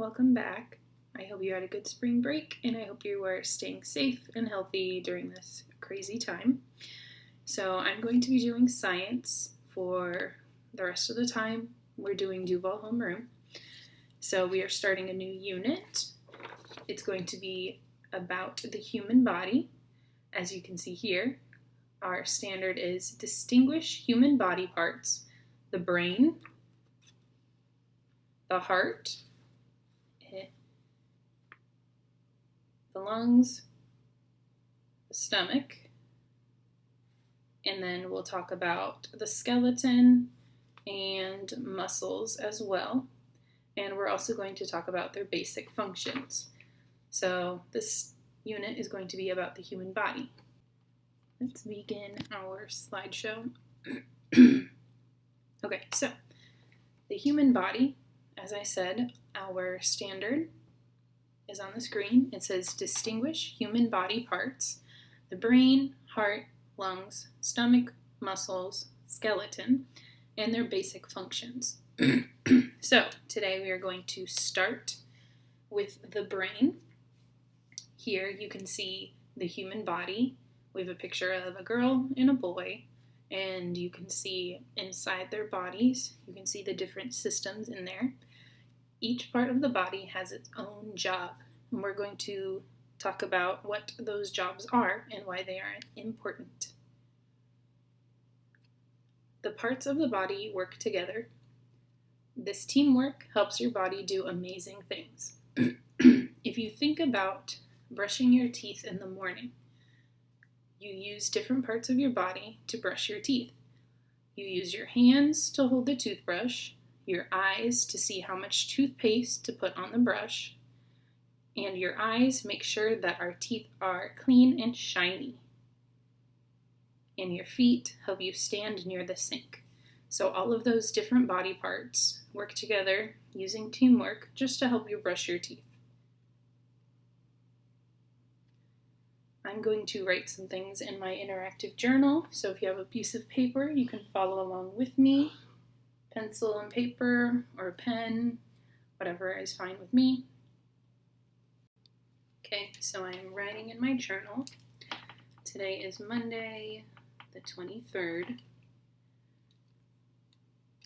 welcome back. I hope you had a good spring break, and I hope you are staying safe and healthy during this crazy time. So I'm going to be doing science for the rest of the time. We're doing Duval homeroom. So we are starting a new unit. It's going to be about the human body. As you can see here, our standard is distinguish human body parts: the brain, the heart, the lungs, the stomach, and then we'll talk about the skeleton and muscles as well. And we're also going to talk about their basic functions. So this unit is going to be about the human body. Let's begin our slideshow. Okay, so the human body, as I said, our standard is on the screen. It says distinguish human body parts: the brain, heart, lungs, stomach, muscles, skeleton, and their basic functions. So today we are going to start with the brain. Here you can see the human body. We have a picture of a girl and a boy, and you can see inside their bodies, you can see the different systems in there. Each part of the body has its own job, and we're going to talk about what those jobs are and why they are important. The parts of the body work together. This teamwork helps your body do amazing things. If you think about brushing your teeth in the morning, you use different parts of your body to brush your teeth. You use your hands to hold the toothbrush, your eyes to see how much toothpaste to put on the brush, and your eyes make sure that our teeth are clean and shiny. And your feet help you stand near the sink. So all of those different body parts work together using teamwork just to help you brush your teeth. I'm going to write some things in my interactive journal, so if you have a piece of paper, you can follow along with me. Pencil and paper or a pen, whatever is fine with me. Okay, so I'm writing in my journal. Today is Monday, the 23rd,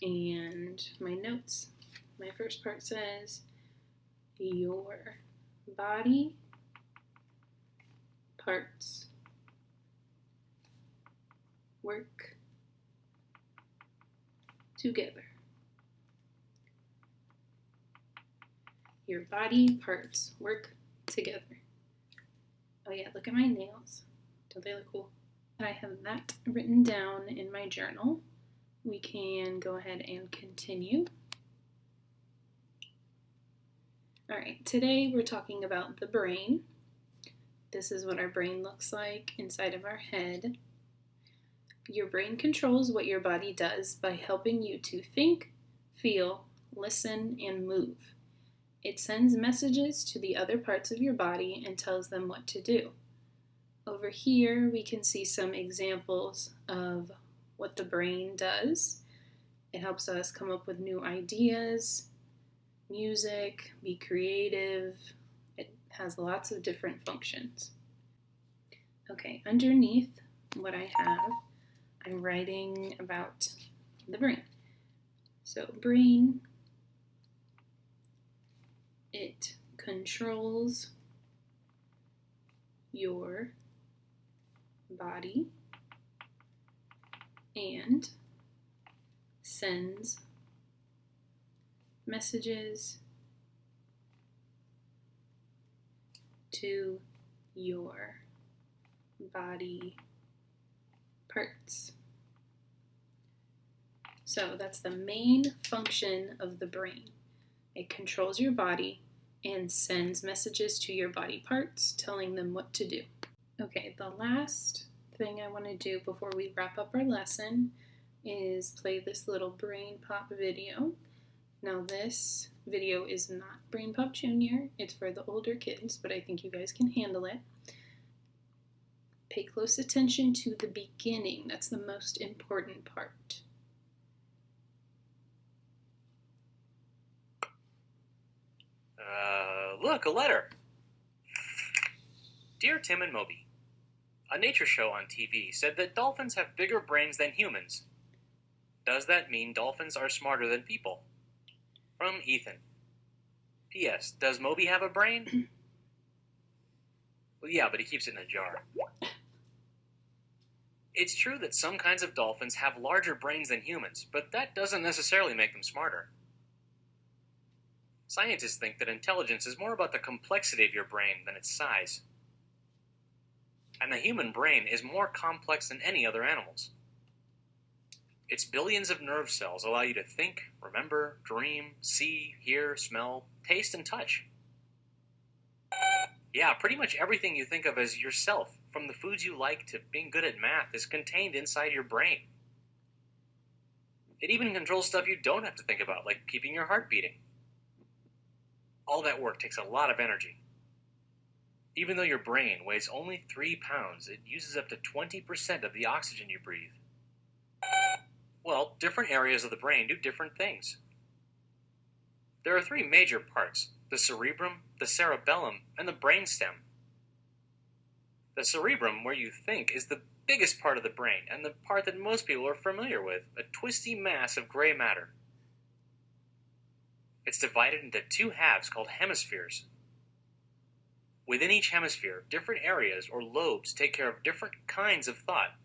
and my notes, my first part says, your body parts work together. Your body parts work together. Oh yeah, look at my nails. Don't they look cool? I have that written down in my journal. We can go ahead and continue. All right, today we're talking about the brain. This is what our brain looks like inside of our head. Your brain controls what your body does by helping you to think, feel, listen, and move. It sends messages to the other parts of your body and tells them what to do. Over here, we can see some examples of what the brain does. It helps us come up with new ideas, music, be creative. It has lots of different functions. Okay, underneath what I have, I'm writing about the brain. So brain, it controls your body and sends messages to your body parts. So that's the main function of the brain. It controls your body and sends messages to your body parts, telling them what to do. Okay, the last thing I want to do before we wrap up our lesson is play this little Brain Pop video. Now this video is not Brain Pop Junior, it's for the older kids, but I think you guys can handle it. Pay close attention to the beginning. That's the most important part. look, a letter. Dear Tim and Moby, a nature show on TV said that dolphins have bigger brains than humans. Does that mean dolphins are smarter than people? From Ethan. P.S. Does Moby have a brain? Well, yeah, but he keeps it in a jar. It's true that some kinds of dolphins have larger brains than humans, but that doesn't necessarily make them smarter. Scientists think that intelligence is more about the complexity of your brain than its size. And the human brain is more complex than any other animal's. Its billions of nerve cells allow you to think, remember, dream, see, hear, smell, taste, and touch. Yeah, pretty much everything you think of as yourself, from the foods you like to being good at math, is contained inside your brain. It even controls stuff you don't have to think about, like keeping your heart beating. All that work takes a lot of energy. Even though your brain weighs only 3 pounds, it uses up to 20% of the oxygen you breathe. Well, different areas of the brain do different things. There are 3 major parts: the cerebrum, the cerebellum, and the brainstem. The cerebrum, where you think, is the biggest part of the brain, and the part that most people are familiar with, a twisty mass of gray matter. It's divided into 2 halves called hemispheres. Within each hemisphere, different areas or lobes take care of different kinds of thought.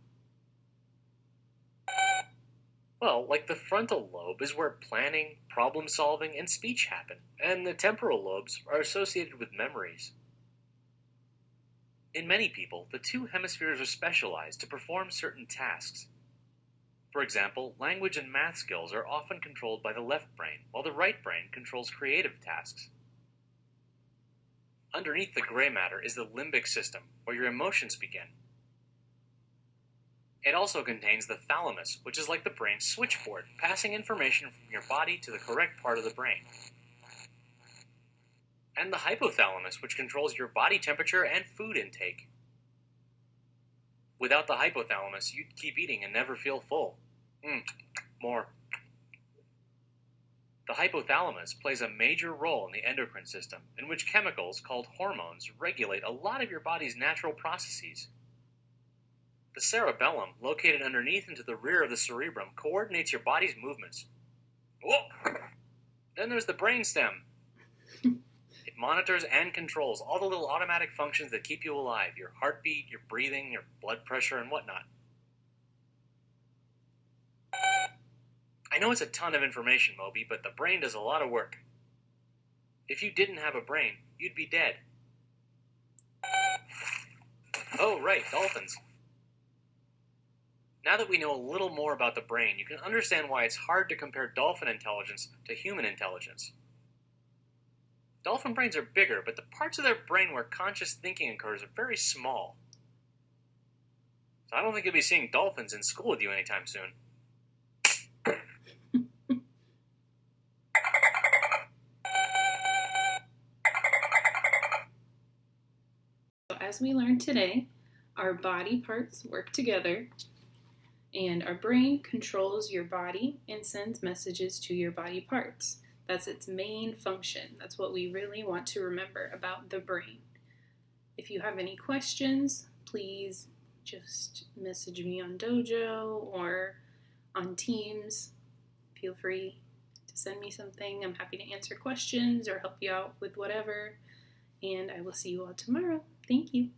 Well, like the frontal lobe is where planning, problem solving, and speech happen, and the temporal lobes are associated with memories. In many people, the 2 hemispheres are specialized to perform certain tasks. For example, language and math skills are often controlled by the left brain, while the right brain controls creative tasks. Underneath the gray matter is the limbic system, where your emotions begin. It also contains the thalamus, which is like the brain's switchboard, passing information from your body to the correct part of the brain. And the hypothalamus, which controls your body temperature and food intake. Without the hypothalamus, you'd keep eating and never feel full. More. The hypothalamus plays a major role in the endocrine system, in which chemicals, called hormones, regulate a lot of your body's natural processes. The cerebellum, located underneath and to the rear of the cerebrum, coordinates your body's movements. Whoa! Then there's the brainstem. It monitors and controls all the little automatic functions that keep you alive: your heartbeat, your breathing, your blood pressure, and whatnot. I know it's a ton of information, Moby, but the brain does a lot of work. If you didn't have a brain, you'd be dead. Oh, right, dolphins. Now that we know a little more about the brain, you can understand why it's hard to compare dolphin intelligence to human intelligence. Dolphin brains are bigger, but the parts of their brain where conscious thinking occurs are very small. So I don't think you'll be seeing dolphins in school with you anytime soon. So as we learned today, our body parts work together, and our brain controls your body and sends messages to your body parts. That's its main function. That's what we really want to remember about the brain. If you have any questions, please just message me on Dojo or on Teams. Feel free to send me something. I'm happy to answer questions or help you out with whatever. And I will see you all tomorrow. Thank you.